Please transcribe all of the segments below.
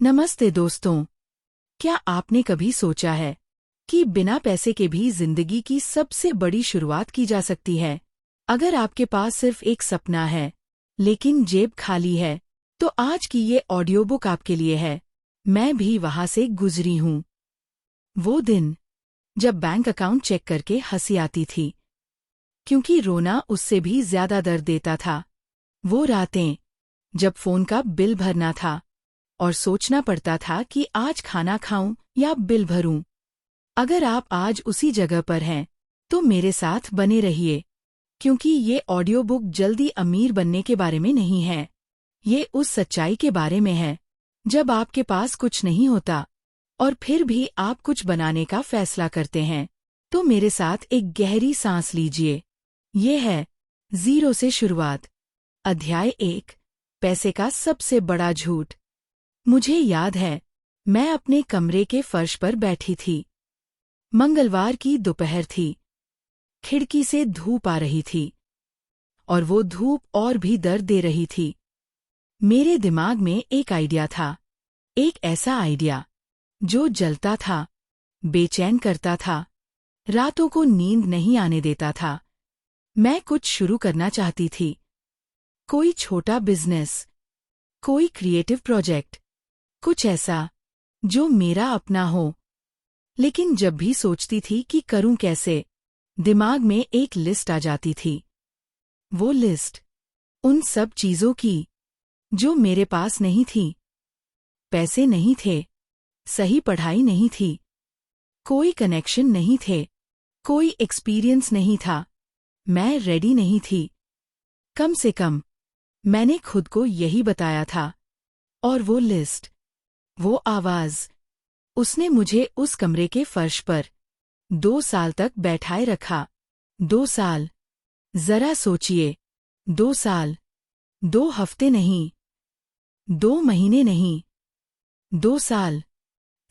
नमस्ते दोस्तों। क्या आपने कभी सोचा है कि बिना पैसे के भी जिंदगी की सबसे बड़ी शुरुआत की जा सकती है? अगर आपके पास सिर्फ एक सपना है लेकिन जेब खाली है, तो आज की ये ऑडियो बुक आपके लिए है। मैं भी वहां से गुजरी हूं। वो दिन जब बैंक अकाउंट चेक करके हंसी आती थी, क्योंकि रोना उससे भी ज्यादा दर्द देता था। वो रातें जब फोन का बिल भरना था और सोचना पड़ता था कि आज खाना खाऊं या बिल भरूं। अगर आप आज उसी जगह पर हैं, तो मेरे साथ बने रहिए, क्योंकि ये ऑडियो बुक जल्दी अमीर बनने के बारे में नहीं है। ये उस सच्चाई के बारे में है जब आपके पास कुछ नहीं होता और फिर भी आप कुछ बनाने का फैसला करते हैं। तो मेरे साथ एक गहरी सांस लीजिए। ये है जीरो से शुरुआत। अध्याय 1, पैसे का सबसे बड़ा झूठ। मुझे याद है, मैं अपने कमरे के फर्श पर बैठी थी। मंगलवार की दोपहर थी। खिड़की से धूप आ रही थी और वो धूप और भी दर्द दे रही थी। मेरे दिमाग में एक आइडिया था, एक ऐसा आइडिया जो जलता था, बेचैन करता था, रातों को नींद नहीं आने देता था। मैं कुछ शुरू करना चाहती थी, कोई छोटा बिजनेस, कोई क्रिएटिव प्रोजेक्ट, कुछ ऐसा जो मेरा अपना हो। लेकिन जब भी सोचती थी कि करूं कैसे, दिमाग में एक लिस्ट आ जाती थी। वो लिस्ट उन सब चीजों की जो मेरे पास नहीं थी। पैसे नहीं थे, सही पढ़ाई नहीं थी, कोई कनेक्शन नहीं थे, कोई एक्सपीरियंस नहीं था। मैं रेडी नहीं थी। कम से कम मैंने खुद को यही बताया था। और वो लिस्ट, वो आवाज, उसने मुझे उस कमरे के फर्श पर 2 साल तक बैठाए रखा। 2 साल। जरा सोचिए, 2 साल। 2 हफ्ते नहीं, 2 महीने नहीं, 2 साल।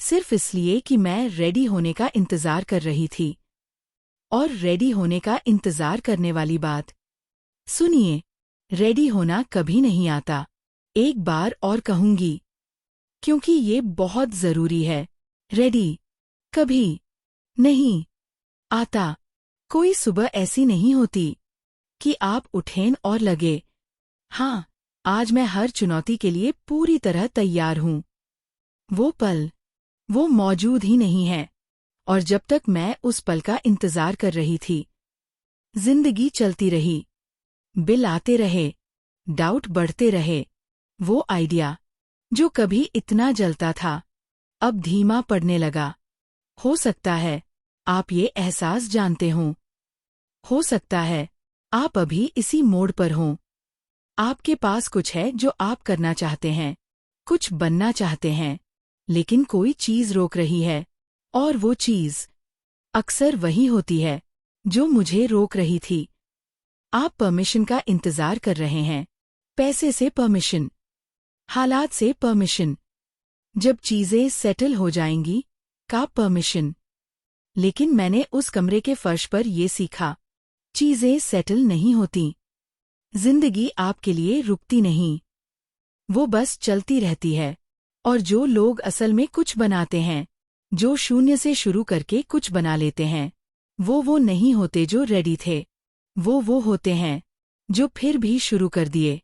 सिर्फ इसलिए कि मैं रेडी होने का इंतजार कर रही थी। और रेडी होने का इंतजार करने वाली बात, सुनिए, रेडी होना कभी नहीं आता। एक बार और कहूंगी, क्योंकि ये बहुत जरूरी है। रेडी कभी नहीं आता। कोई सुबह ऐसी नहीं होती कि आप उठें और लगे, हाँ, आज मैं हर चुनौती के लिए पूरी तरह तैयार हूं। वो पल, वो मौजूद ही नहीं है। और जब तक मैं उस पल का इंतजार कर रही थी, जिंदगी चलती रही, बिल आते रहे, डाउट बढ़ते रहे। वो आइडिया जो कभी इतना जलता था, अब धीमा पड़ने लगा। हो सकता है आप ये एहसास जानते हों। हो सकता है आप अभी इसी मोड़ पर हों। आपके पास कुछ है जो आप करना चाहते हैं, कुछ बनना चाहते हैं, लेकिन कोई चीज रोक रही है। और वो चीज अक्सर वही होती है जो मुझे रोक रही थी। आप परमिशन का इंतजार कर रहे हैं। पैसे से परमिशन, हालात से परमिशन, जब चीजें सेटल हो जाएंगी का परमिशन। लेकिन मैंने उस कमरे के फर्श पर ये सीखा, चीजें सेटल नहीं होती। जिंदगी आपके लिए रुकती नहीं, वो बस चलती रहती है। और जो लोग असल में कुछ बनाते हैं, जो शून्य से शुरू करके कुछ बना लेते हैं, वो नहीं होते जो रेडी थे। वो होते हैं जो फिर भी शुरू कर दिए।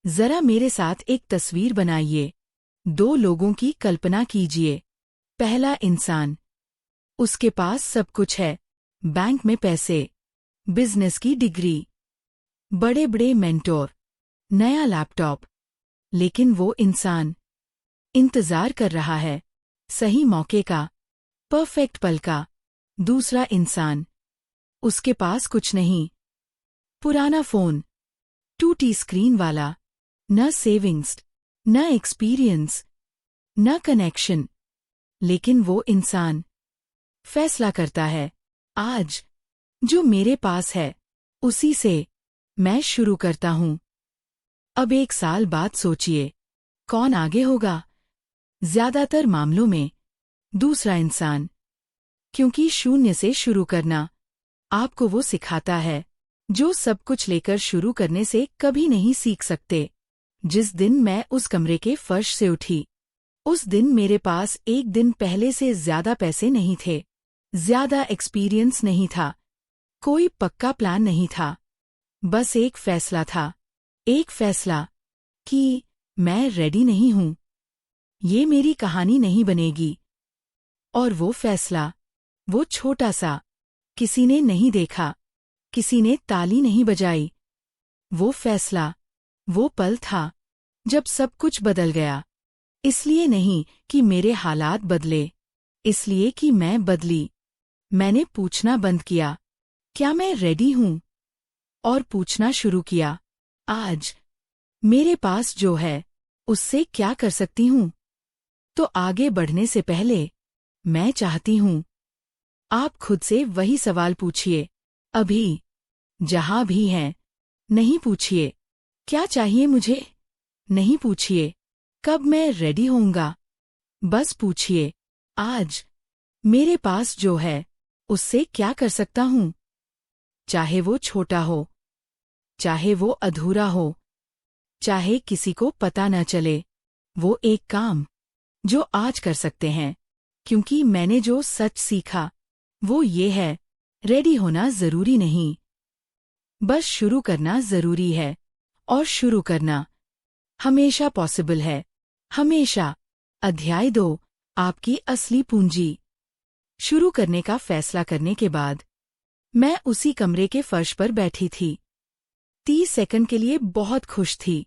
जरा मेरे साथ एक तस्वीर बनाइए। 2 लोगों की कल्पना कीजिए। पहला इंसान, उसके पास सब कुछ है, बैंक में पैसे, बिजनेस की डिग्री, बड़े बड़े मेंटोर, नया लैपटॉप। लेकिन वो इंसान इंतजार कर रहा है सही मौके का, परफेक्ट पल का। दूसरा इंसान, उसके पास कुछ नहीं, पुराना फोन, टूटी स्क्रीन वाला, न सेविंग्स, न एक्सपीरियंस, न कनेक्शन। लेकिन वो इंसान फैसला करता है, आज जो मेरे पास है उसी से मैं शुरू करता हूं। अब 1 साल बाद सोचिए, कौन आगे होगा? ज्यादातर मामलों में दूसरा इंसान, क्योंकि शून्य से शुरू करना आपको वो सिखाता है जो सब कुछ लेकर शुरू करने से कभी नहीं सीख सकते। जिस दिन मैं उस कमरे के फर्श से उठी, उस दिन मेरे पास एक दिन पहले से ज्यादा पैसे नहीं थे, ज्यादा एक्सपीरियंस नहीं था, कोई पक्का प्लान नहीं था। बस एक फैसला था, एक फैसला कि मैं रेडी नहीं हूं, ये मेरी कहानी नहीं बनेगी। और वो फैसला, वो छोटा सा, किसी ने नहीं देखा, किसी ने ताली नहीं बजाई। वो फैसला, वो पल था जब सब कुछ बदल गया। इसलिए नहीं कि मेरे हालात बदले, इसलिए कि मैं बदली। मैंने पूछना बंद किया, क्या मैं रेडी हूं? और पूछना शुरू किया, आज मेरे पास जो है उससे क्या कर सकती हूं? तो आगे बढ़ने से पहले मैं चाहती हूं आप खुद से वही सवाल पूछिए, अभी जहां भी हैं। नहीं पूछिए क्या चाहिए मुझे, नहीं पूछिए कब मैं रेडी होऊंगा, बस पूछिए आज मेरे पास जो है उससे क्या कर सकता हूं। चाहे वो छोटा हो, चाहे वो अधूरा हो, चाहे किसी को पता न चले, वो एक काम जो आज कर सकते हैं। क्योंकि मैंने जो सच सीखा वो ये है, रेडी होना जरूरी नहीं, बस शुरू करना जरूरी है। और शुरू करना हमेशा पॉसिबल है, हमेशा। अध्याय 2, आपकी असली पूंजी। शुरू करने का फैसला करने के बाद मैं उसी कमरे के फर्श पर बैठी थी। 30 सेकंड के लिए बहुत खुश थी,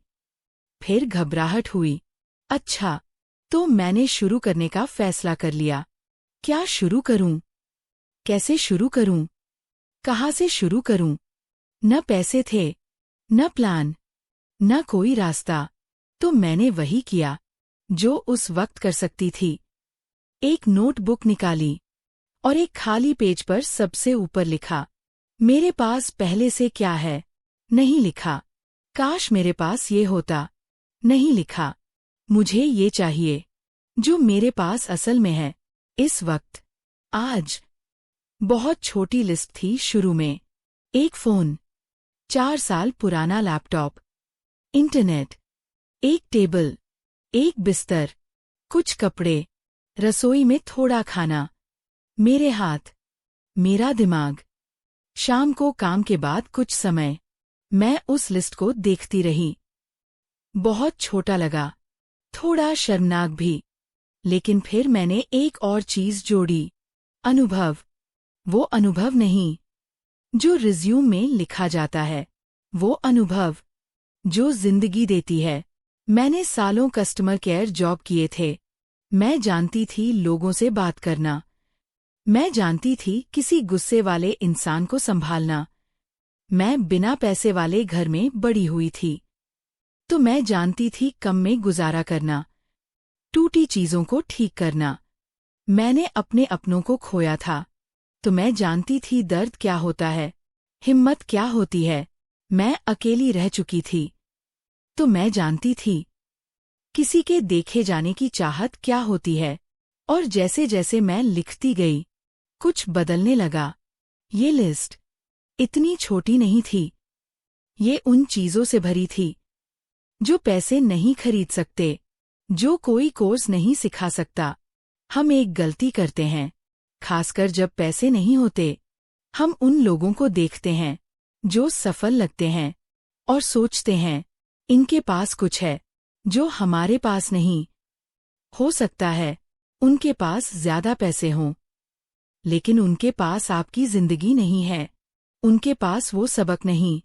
फिर घबराहट हुई। अच्छा, तो मैंने शुरू करने का फैसला कर लिया। क्या शुरू करूं? कैसे शुरू करूं? कहां से शुरू करूं? न पैसे थे, न प्लान, न कोई रास्ता। तो मैंने वही किया जो उस वक्त कर सकती थी। एक नोटबुक निकाली और एक खाली पेज पर सबसे ऊपर लिखा, मेरे पास पहले से क्या है। नहीं लिखा, काश मेरे पास ये होता। नहीं लिखा, मुझे ये चाहिए जो मेरे पास असल में है इस वक्त, आज। बहुत छोटी लिस्ट थी शुरू में। एक फ़ोन, 4 साल पुराना लैपटॉप, इंटरनेट, एक टेबल, एक बिस्तर, कुछ कपड़े, रसोई में थोड़ा खाना, मेरे हाथ, मेरा दिमाग। शाम को काम के बाद कुछ समय मैं उस लिस्ट को देखती रही। बहुत छोटा लगा, थोड़ा शर्मनाक भी। लेकिन फिर मैंने एक और चीज जोड़ी, अनुभव। वो अनुभव नहीं जो रिज्यूम में लिखा जाता है, वो अनुभव जो जिंदगी देती है। मैंने सालों कस्टमर केयर जॉब किए थे। मैं जानती थी लोगों से बात करना, मैं जानती थी किसी गुस्से वाले इंसान को संभालना। मैं बिना पैसे वाले घर में बड़ी हुई थी, तो मैं जानती थी कम में गुजारा करना, टूटी चीजों को ठीक करना। मैंने अपने अपनों को खोया था, तो मैं जानती थी दर्द क्या होता है, हिम्मत क्या होती है। मैं अकेली रह चुकी थी, तो मैं जानती थी किसी के देखे जाने की चाहत क्या होती है। और जैसे जैसे मैं लिखती गई, कुछ बदलने लगा। ये लिस्ट इतनी छोटी नहीं थी, ये उन चीजों से भरी थी जो पैसे नहीं खरीद सकते, जो कोई कोर्स नहीं सिखा सकता। हम एक गलती करते हैं, खासकर जब पैसे नहीं होते। हम उन लोगों को देखते हैं जो सफल लगते हैं और सोचते हैं इनके पास कुछ है जो हमारे पास नहीं। हो सकता है उनके पास ज्यादा पैसे हों, लेकिन उनके पास आपकी जिंदगी नहीं है। उनके पास वो सबक नहीं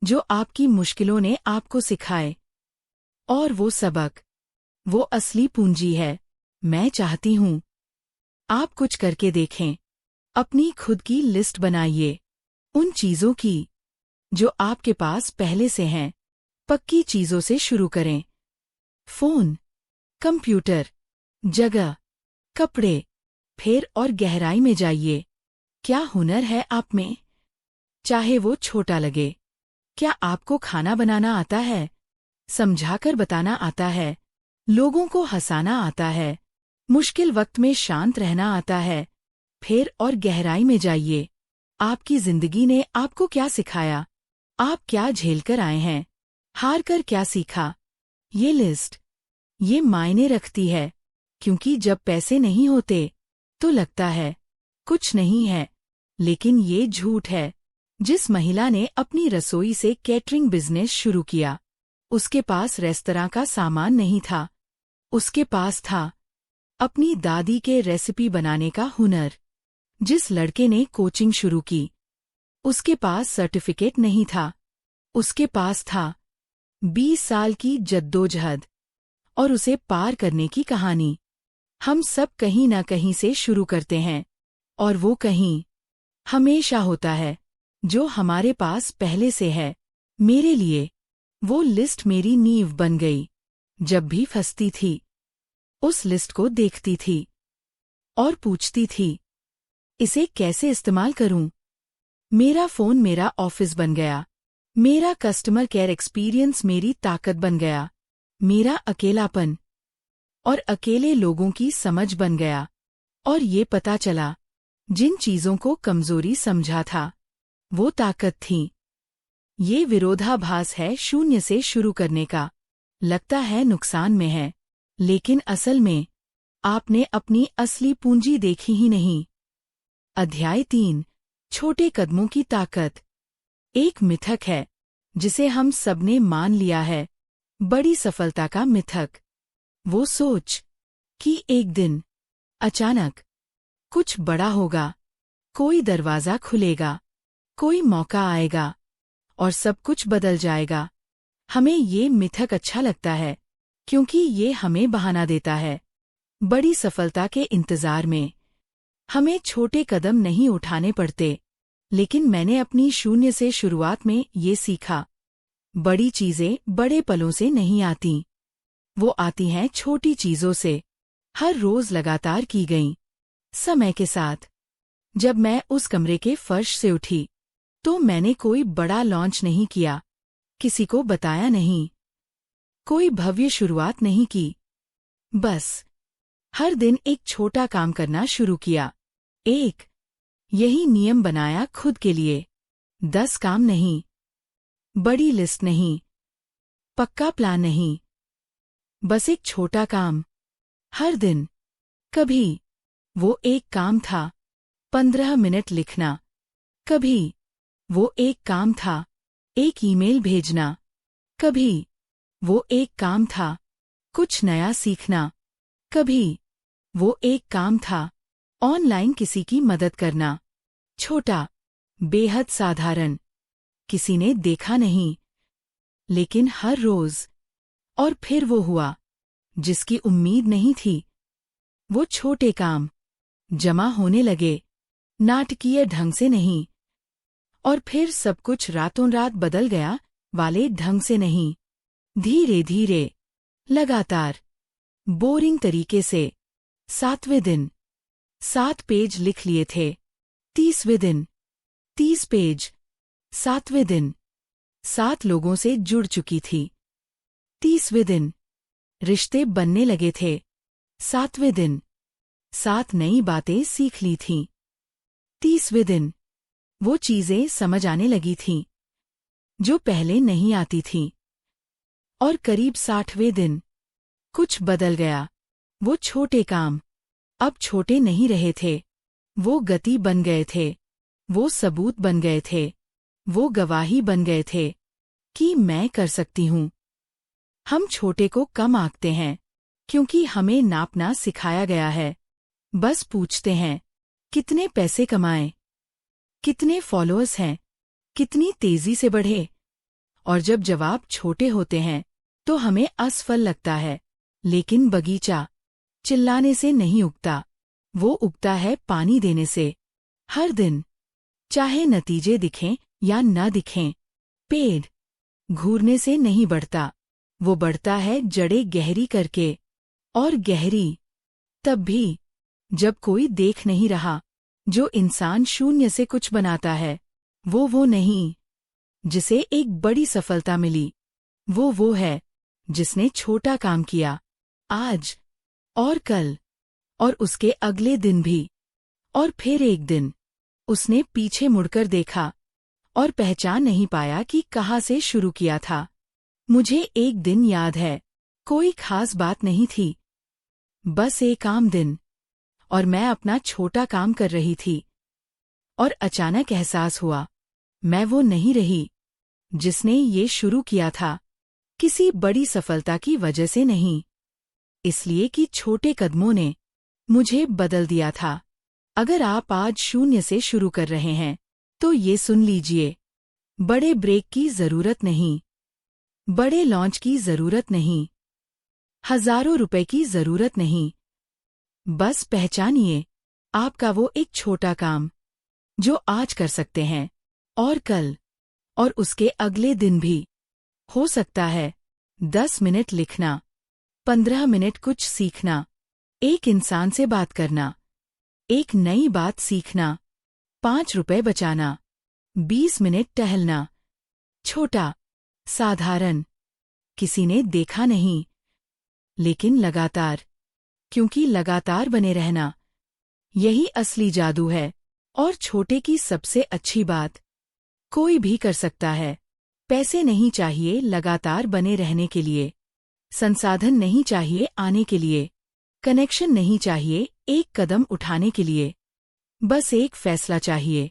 जो आपकी मुश्किलों ने आपको सिखाए। और वो सबक, वो असली पूंजी है। मैं चाहती हूं आप कुछ करके देखें। अपनी खुद की लिस्ट बनाइए, उन चीजों की जो आपके पास पहले से हैं। पक्की चीजों से शुरू करें। फोन, कंप्यूटर, जगह, कपड़े। फिर और गहराई में जाइए। क्या हुनर है आप में? चाहे वो छोटा लगे। क्या आपको खाना बनाना आता है? समझाकर बताना आता है? लोगों को हंसाना आता है? मुश्किल वक्त में शांत रहना आता है? फिर और गहराई में जाइए। आपकी जिंदगी ने आपको क्या सिखाया? आप क्या झेलकर आए हैं? हार कर क्या सीखा? ये लिस्ट ये मायने रखती है, क्योंकि जब पैसे नहीं होते तो लगता है कुछ नहीं है, लेकिन ये झूठ है। जिस महिला ने अपनी रसोई से कैटरिंग बिजनेस शुरू किया, उसके पास रेस्तरां का सामान नहीं था, उसके पास था अपनी दादी के रेसिपी बनाने का हुनर। जिस लड़के ने कोचिंग शुरू की, उसके पास सर्टिफिकेट नहीं था, उसके पास था 20 साल की जद्दोजहद और उसे पार करने की कहानी। हम सब कहीं न कहीं से शुरू करते हैं, और वो कहीं हमेशा होता है जो हमारे पास पहले से है। मेरे लिए वो लिस्ट मेरी नींव बन गई। जब भी फंसती थी, उस लिस्ट को देखती थी और पूछती थी, इसे कैसे इस्तेमाल करूं? मेरा फोन मेरा ऑफिस बन गया, मेरा कस्टमर केयर एक्सपीरियंस मेरी ताकत बन गया, मेरा अकेलापन और अकेले लोगों की समझ बन गया। और ये पता चला, जिन चीजों को कमजोरी समझा था, वो ताकत थी। ये विरोधाभास है शून्य से शुरू करने का। लगता है नुकसान में है, लेकिन असल में आपने अपनी असली पूंजी देखी ही नहीं। अध्याय 3, छोटे कदमों की ताकत। एक मिथक है जिसे हम सबने मान लिया है, बड़ी सफलता का मिथक। वो सोच कि एक दिन अचानक कुछ बड़ा होगा, कोई दरवाजा खुलेगा, कोई मौका आएगा और सब कुछ बदल जाएगा। हमें ये मिथक अच्छा लगता है क्योंकि ये हमें बहाना देता है। बड़ी सफलता के इंतजार में हमें छोटे कदम नहीं उठाने पड़ते। लेकिन मैंने अपनी शून्य से शुरुआत में ये सीखा, बड़ी चीजें बड़े पलों से नहीं आती, वो आती हैं छोटी चीजों से, हर रोज लगातार की गईं। समय के साथ जब मैं उस कमरे के फर्श से उठी, तो मैंने कोई बड़ा लॉन्च नहीं किया, किसी को बताया नहीं, कोई भव्य शुरुआत नहीं की। बस हर दिन एक छोटा काम करना शुरू किया। यही नियम बनाया खुद के लिए। 10 काम नहीं, बड़ी लिस्ट नहीं, पक्का प्लान नहीं, बस एक छोटा काम हर दिन। कभी वो एक काम था 15 मिनट लिखना, कभी वो एक काम था एक ईमेल भेजना, कभी वो एक काम था कुछ नया सीखना, कभी वो एक काम था ऑनलाइन किसी की मदद करना। छोटा, बेहद साधारण, किसी ने देखा नहीं, लेकिन हर रोज। और फिर वो हुआ जिसकी उम्मीद नहीं थी। वो छोटे काम जमा होने लगे, नाटकीय ढंग से नहीं, और फिर सब कुछ रातों रात बदल गया, वाले ढंग से नहीं, धीरे धीरे, लगातार, बोरिंग तरीके से। 7वें दिन 7 पेज लिख लिए थे, 30वें दिन 30 पेज, 7वें दिन 7 लोगों से जुड़ चुकी थी, 30वें दिन रिश्ते बनने लगे थे, 7वें दिन 7 नई बातें सीख ली थीं, 30वें दिन वो चीजें समझ आने लगी थीं जो पहले नहीं आती थीं। और करीब 60वें दिन कुछ बदल गया। वो छोटे काम अब छोटे नहीं रहे थे, वो गति बन गए थे, वो सबूत बन गए थे, वो गवाही बन गए थे कि मैं कर सकती हूँ। हम छोटे को कम आंकते हैं क्योंकि हमें नापना सिखाया गया है। बस पूछते हैं, कितने पैसे कमाएं, कितने फॉलोअर्स हैं, कितनी तेजी से बढ़े। और जब जवाब छोटे होते हैं तो हमें असफल लगता है। लेकिन बगीचा चिल्लाने से नहीं उगता, वो उगता है पानी देने से, हर दिन, चाहे नतीजे दिखें या न दिखें। पेड़ घूरने से नहीं बढ़ता, वो बढ़ता है जड़ें गहरी करके, और गहरी तब भी जब कोई देख नहीं रहा। जो इंसान शून्य से कुछ बनाता है, वो नहीं जिसे एक बड़ी सफलता मिली, वो है जिसने छोटा काम किया, आज और कल और उसके अगले दिन भी। और फिर एक दिन उसने पीछे मुड़कर देखा और पहचान नहीं पाया कि कहाँ से शुरू किया था। मुझे एक दिन याद है, कोई खास बात नहीं थी, बस एक आम दिन, और मैं अपना छोटा काम कर रही थी। और अचानक एहसास हुआ, मैं वो नहीं रही जिसने ये शुरू किया था। किसी बड़ी सफलता की वजह से नहीं, इसलिए कि छोटे कदमों ने मुझे बदल दिया था। अगर आप आज शून्य से शुरू कर रहे हैं, तो ये सुन लीजिए, बड़े ब्रेक की जरूरत नहीं, बड़े लॉन्च की जरूरत नहीं, हजारों रुपए की जरूरत नहीं। बस पहचानिए आपका वो एक छोटा काम जो आज कर सकते हैं, और कल, और उसके अगले दिन भी। हो सकता है 10 मिनट लिखना, 15 मिनट कुछ सीखना, एक इंसान से बात करना, एक नई बात सीखना, 5 रुपए बचाना, 20 मिनट टहलना। छोटा, साधारण, किसी ने देखा नहीं, लेकिन लगातार, क्योंकि लगातार बने रहना, यही असली जादू है। और छोटे की सबसे अच्छी बात, कोई भी कर सकता है। पैसे नहीं चाहिए लगातार बने रहने के लिए, संसाधन नहीं चाहिए आने के लिए, कनेक्शन नहीं चाहिए एक कदम उठाने के लिए। बस एक फैसला चाहिए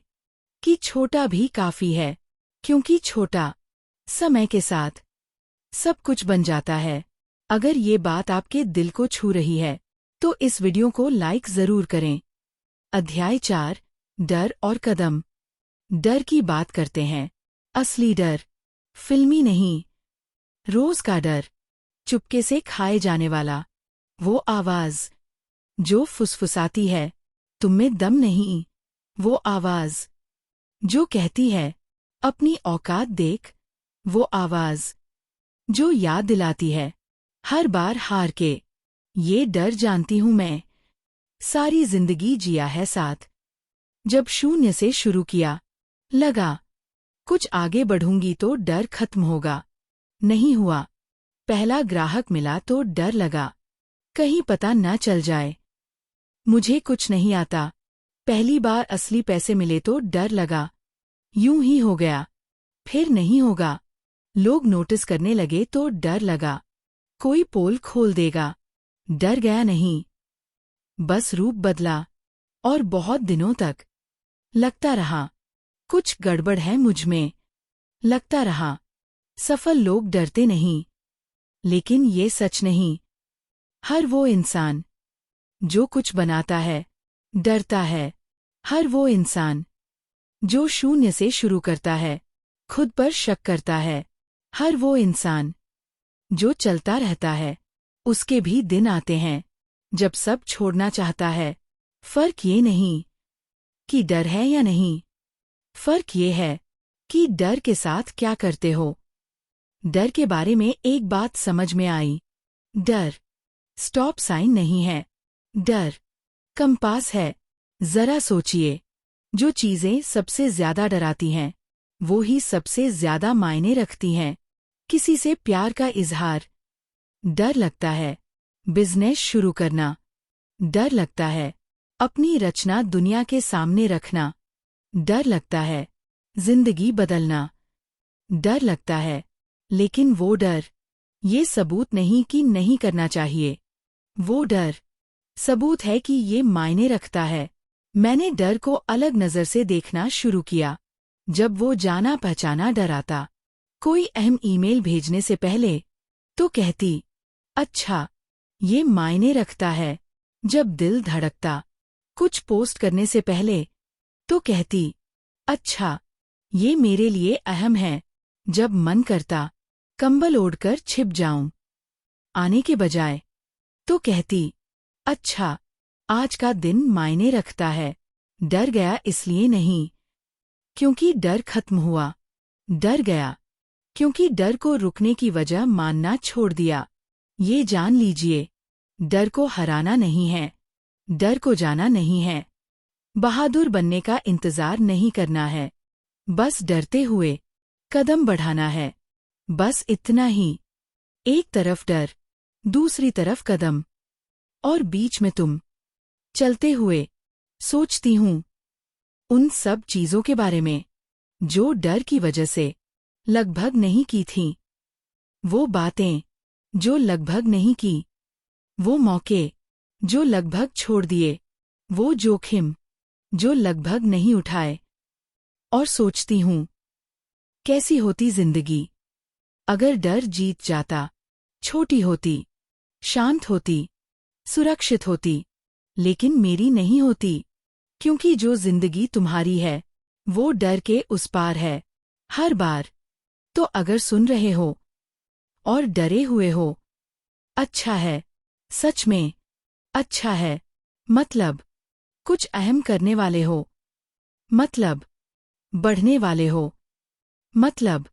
कि छोटा भी काफी है, क्योंकि छोटा, समय के साथ, सब कुछ बन जाता है। अगर ये बात आपके दिल को छू रही है, तो इस वीडियो को लाइक जरूर करें। अध्याय 4, डर और कदम। डर की बात करते हैं। असली डर, फिल्मी नहीं, रोज का डर, चुपके से खाए जाने वाला, वो आवाज जो फुसफुसाती है, तुम में दम नहीं। वो आवाज जो कहती है, अपनी औकात देख। वो आवाज जो याद दिलाती है, हर बार हार के, ये डर जानती हूं मैं, सारी जिंदगी जिया है साथ। जब शून्य से शुरू किया, लगा कुछ आगे बढ़ूंगी तो डर खत्म होगा। नहीं हुआ। पहला ग्राहक मिला तो डर लगा, कहीं पता न चल जाए, मुझे कुछ नहीं आता। पहली बार असली पैसे मिले तो डर लगा, यूं ही हो गया, फिर नहीं होगा। लोग नोटिस करने लगे तो डर लगा, कोई पोल खोल देगा। डर गया नहीं, बस रूप बदला। और बहुत दिनों तक लगता रहा, कुछ गड़बड़ है मुझ में। लगता रहा, सफल लोग डरते नहीं, लेकिन ये सच नहीं। हर वो इंसान जो कुछ बनाता है, डरता है। हर वो इंसान जो शून्य से शुरू करता है, खुद पर शक करता है। हर वो इंसान जो चलता रहता है, उसके भी दिन आते हैं जब सब छोड़ना चाहता है। फर्क ये नहीं कि डर है या नहीं, फर्क ये है कि डर के साथ क्या करते हो। डर के बारे में एक बात समझ में आई, डर स्टॉप साइन नहीं है, डर कंपास है। जरा सोचिए, जो चीजें सबसे ज्यादा डराती हैं, वो ही सबसे ज्यादा मायने रखती हैं। किसी से प्यार का इजहार, डर लगता है। बिजनेस शुरू करना, डर लगता है। अपनी रचना दुनिया के सामने रखना, डर लगता है। जिंदगी बदलना, डर लगता है। लेकिन वो डर, ये सबूत नहीं कि नहीं करना चाहिए। वो डर सबूत है कि ये मायने रखता है। मैंने डर को अलग नजर से देखना शुरू किया। जब वो जाना पहचाना डर आता, कोई अहम ईमेल भेजने से पहले, तो कहती, अच्छा, ये मायने रखता है। जब दिल धड़कता, कुछ पोस्ट करने से पहले, तो कहती, अच्छा, ये मेरे लिए अहम है। जब मन करता, कंबल ओढ़कर छिप जाऊं आने के बजाय, तो कहती, अच्छा, आज का दिन मायने रखता है। डर गया इसलिए नहीं क्योंकि डर खत्म हुआ, डर गया क्योंकि डर को रुकने की वजह मानना छोड़ दिया। ये जान लीजिए, डर को हराना नहीं है, डर को जाना नहीं है। बहादुर बनने का इंतजार नहीं करना है, बस डरते हुए कदम बढ़ाना है। बस इतना ही। एक तरफ डर, दूसरी तरफ कदम, और बीच में तुम। चलते हुए सोचती हूँ उन सब चीजों के बारे में जो डर की वजह से लगभग नहीं की थीं। वो बातें जो लगभग नहीं की, वो मौके जो लगभग छोड़ दिए, वो जोखिम जो लगभग नहीं उठाए। और सोचती हूँ, कैसी होती जिंदगी अगर डर जीत जाता, छोटी होती, शांत होती, सुरक्षित होती, लेकिन मेरी नहीं होती, क्योंकि जो जिंदगी तुम्हारी है वो डर के उस पार है, हर बार। तो अगर सुन रहे हो और डरे हुए हो, अच्छा है, सच में अच्छा है। मतलब कुछ अहम करने वाले हो, मतलब बढ़ने वाले हो, मतलब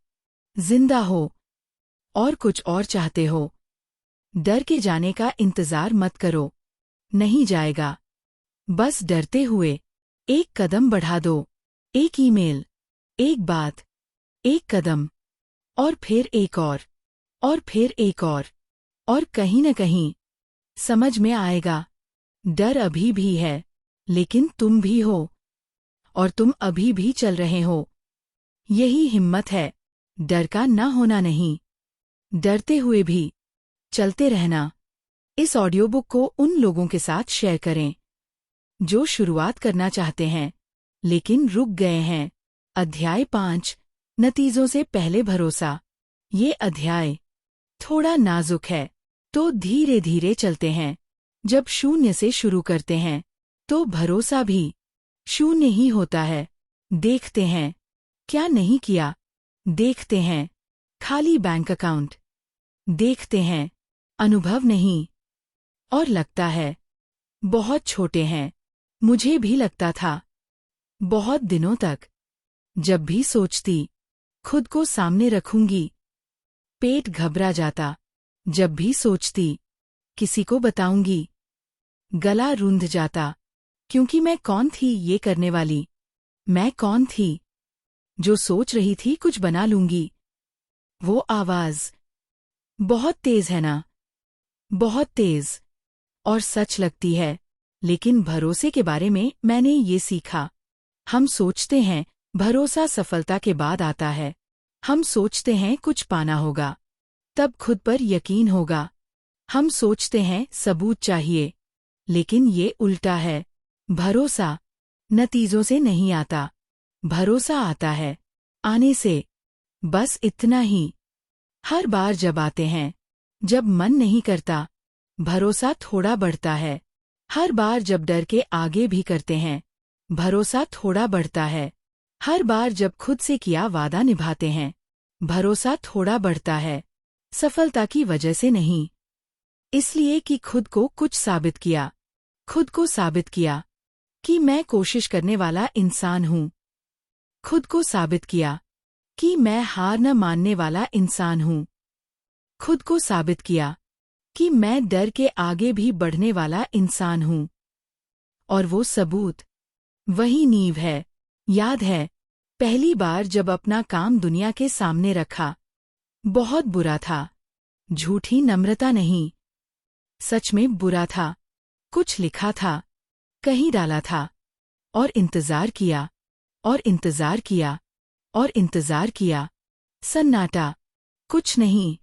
जिंदा हो और कुछ और चाहते हो। डर के जाने का इंतजार मत करो, नहीं जाएगा। बस डरते हुए एक कदम बढ़ा दो, एक ईमेल, एक बात, एक कदम, और फिर एक और फिर एक और कहीं न कहीं समझ में आएगा, डर अभी भी है, लेकिन तुम भी हो, और तुम अभी भी चल रहे हो। यही हिम्मत है, डर का ना होना नहीं, डरते हुए भी चलते रहना। इस ऑडियो बुक को उन लोगों के साथ शेयर करें जो शुरुआत करना चाहते हैं लेकिन रुक गए हैं। अध्याय 5, नतीजों से पहले भरोसा। ये अध्याय थोड़ा नाजुक है, तो धीरे धीरे चलते हैं। जब शून्य से शुरू करते हैं तो भरोसा भी शून्य ही होता है। देखते हैं क्या नहीं किया, देखते हैं खाली बैंक अकाउंट, देखते हैं अनुभव नहीं, और लगता है बहुत छोटे हैं। मुझे भी लगता था, बहुत दिनों तक। जब भी सोचती खुद को सामने रखूंगी, पेट घबरा जाता। जब भी सोचती किसी को बताऊंगी, गला रूंध जाता। क्योंकि मैं कौन थी ये करने वाली? मैं कौन थी जो सोच रही थी कुछ बना लूंगी? वो आवाज बहुत तेज है ना, बहुत तेज, और सच लगती है। लेकिन भरोसे के बारे में मैंने ये सीखा। हम सोचते हैं भरोसा सफलता के बाद आता है। हम सोचते हैं कुछ पाना होगा, तब खुद पर यकीन होगा। हम सोचते हैं सबूत चाहिए, लेकिन ये उल्टा है। भरोसा नतीजों से नहीं आता, भरोसा आता है आने से। बस इतना ही। हर बार जब आते हैं, जब मन नहीं करता, भरोसा थोड़ा बढ़ता है। हर बार जब डर के आगे भी करते हैं, भरोसा थोड़ा बढ़ता है। हर बार जब खुद से किया वादा निभाते हैं, भरोसा थोड़ा बढ़ता है। सफलता की वजह से नहीं, इसलिए कि खुद को कुछ साबित किया। खुद को साबित किया कि मैं कोशिश करने वाला इंसान हूँ। खुद को साबित किया कि मैं हार न मानने वाला इंसान हूँ। खुद को साबित किया कि मैं डर के आगे भी बढ़ने वाला इंसान हूँ। और वो सबूत, वही नींव है। याद है पहली बार जब अपना काम दुनिया के सामने रखा, बहुत बुरा था। झूठी नम्रता नहीं, सच में बुरा था। कुछ लिखा था, कहीं डाला था, और इंतजार किया, और इंतजार किया, और इंतजार किया। सन्नाटा, कुछ नहीं,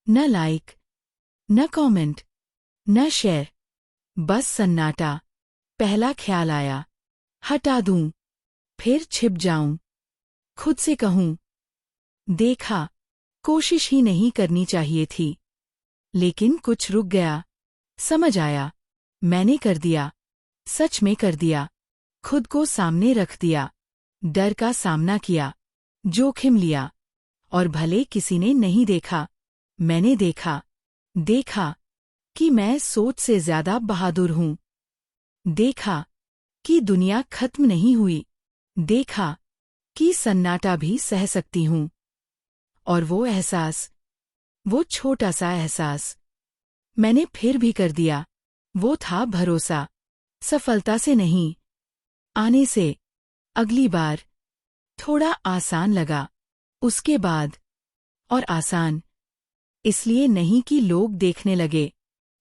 न लाइक, न कमेंट, न शेयर, बस सन्नाटा। पहला ख्याल आया, हटा दूं, फिर छिप जाऊं, खुद से कहूं, देखा, कोशिश ही नहीं करनी चाहिए थी। लेकिन कुछ रुक गया। समझ आया, मैंने कर दिया, सच में कर दिया। खुद को सामने रख दिया, डर का सामना किया, जोखिम लिया। और भले किसी ने नहीं देखा, मैंने देखा। देखा कि मैं सोच से ज्यादा बहादुर हूं। देखा कि दुनिया खत्म नहीं हुई। देखा कि सन्नाटा भी सह सकती हूं। और वो एहसास, वो छोटा सा एहसास, मैंने फिर भी कर दिया। वो था भरोसा। सफलता से नहीं, आने से। अगली बार थोड़ा आसान लगा, उसके बाद और आसान। इसलिए नहीं कि लोग देखने लगे,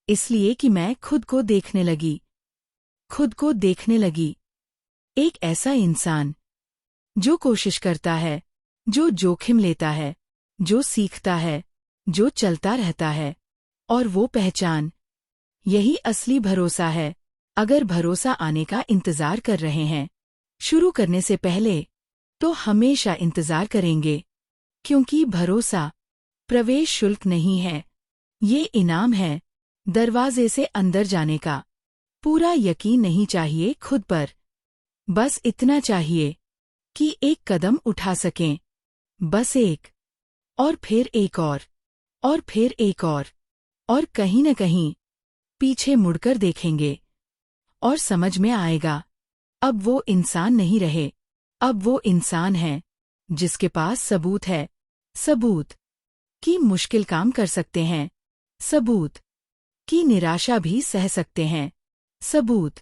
इसलिए कि मैं खुद को देखने लगी। खुद को देखने लगी। एक ऐसा इंसान जो कोशिश करता है, जो जोखिम लेता है, जो सीखता है, जो चलता रहता है। और वो पहचान, यही असली भरोसा है। अगर भरोसा आने का इंतजार कर रहे हैं शुरू करने से पहले, तो हमेशा इंतजार करेंगे, क्योंकि भरोसा प्रवेश शुल्क नहीं है, ये इनाम है दरवाजे से अंदर जाने का। पूरा यकीन नहीं चाहिए खुद पर, बस इतना चाहिए कि एक कदम उठा सकें, बस एक, और फिर एक और फिर एक और कहीं न कहीं पीछे मुड़कर देखेंगे और समझ में आएगा, अब वो इंसान नहीं रहे, अब वो इंसान है जिसके पास सबूत है। सबूत कि मुश्किल काम कर सकते हैं, सबूत कि निराशा भी सह सकते हैं, सबूत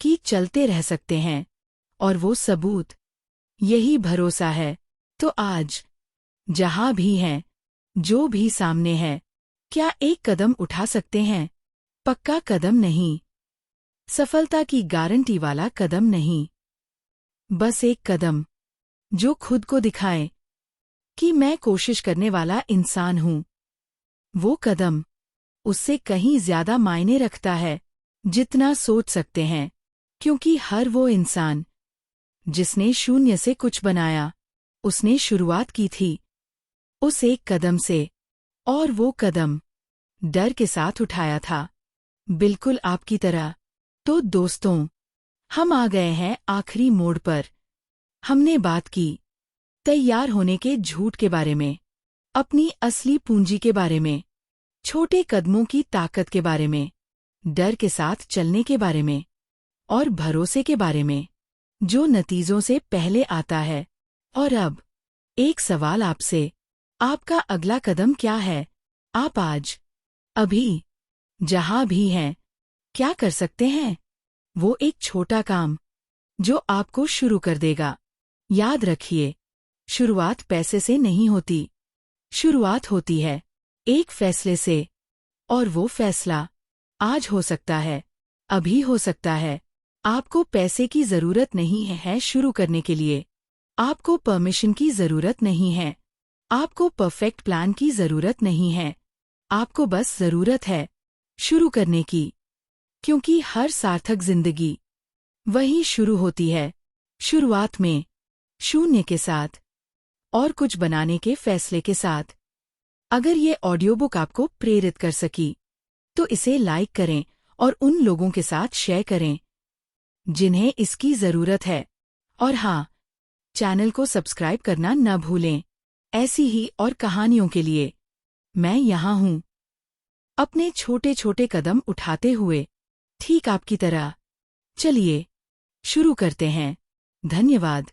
कि चलते रह सकते हैं, और वो सबूत यही भरोसा है। तो आज जहां भी हैं, जो भी सामने है, क्या एक कदम उठा सकते हैं? पक्का कदम नहीं, सफलता की गारंटी वाला कदम नहीं, बस एक कदम जो खुद को दिखाए कि मैं कोशिश करने वाला इंसान हूं। वो कदम उससे कहीं ज्यादा मायने रखता है जितना सोच सकते हैं, क्योंकि हर वो इंसान जिसने शून्य से कुछ बनाया, उसने शुरुआत की थी उस एक कदम से, और वो कदम डर के साथ उठाया था, बिल्कुल आपकी तरह। तो दोस्तों, हम आ गए हैं आखिरी मोड़ पर। हमने बात की तैयार होने के झूठ के बारे में, अपनी असली पूंजी के बारे में, छोटे कदमों की ताकत के बारे में, डर के साथ चलने के बारे में, और भरोसे के बारे में जो नतीजों से पहले आता है। और अब एक सवाल आपसे, आपका अगला कदम क्या है? आप आज, अभी, जहां भी हैं, क्या कर सकते हैं? वो एक छोटा काम जो आपको शुरू कर देगा। याद रखिए, शुरुआत पैसे से नहीं होती, शुरुआत होती है एक फैसले से, और वो फैसला आज हो सकता है, अभी हो सकता है। आपको पैसे की जरूरत नहीं है शुरू करने के लिए, आपको परमिशन की जरूरत नहीं है, आपको परफेक्ट प्लान की जरूरत नहीं है, आपको बस जरूरत है शुरू करने की, क्योंकि हर सार्थक जिंदगी वही शुरू होती है, शुरुआत में, शून्य के साथ, और कुछ बनाने के फैसले के साथ। अगर ये ऑडियो बुक आपको प्रेरित कर सकी, तो इसे लाइक करें और उन लोगों के साथ शेयर करें जिन्हें इसकी जरूरत है। और हाँ, चैनल को सब्सक्राइब करना न भूलें। ऐसी ही और कहानियों के लिए मैं यहाँ हूँ, अपने छोटे छोटे कदम उठाते हुए, ठीक आपकी तरह। चलिए शुरू करते हैं। धन्यवाद।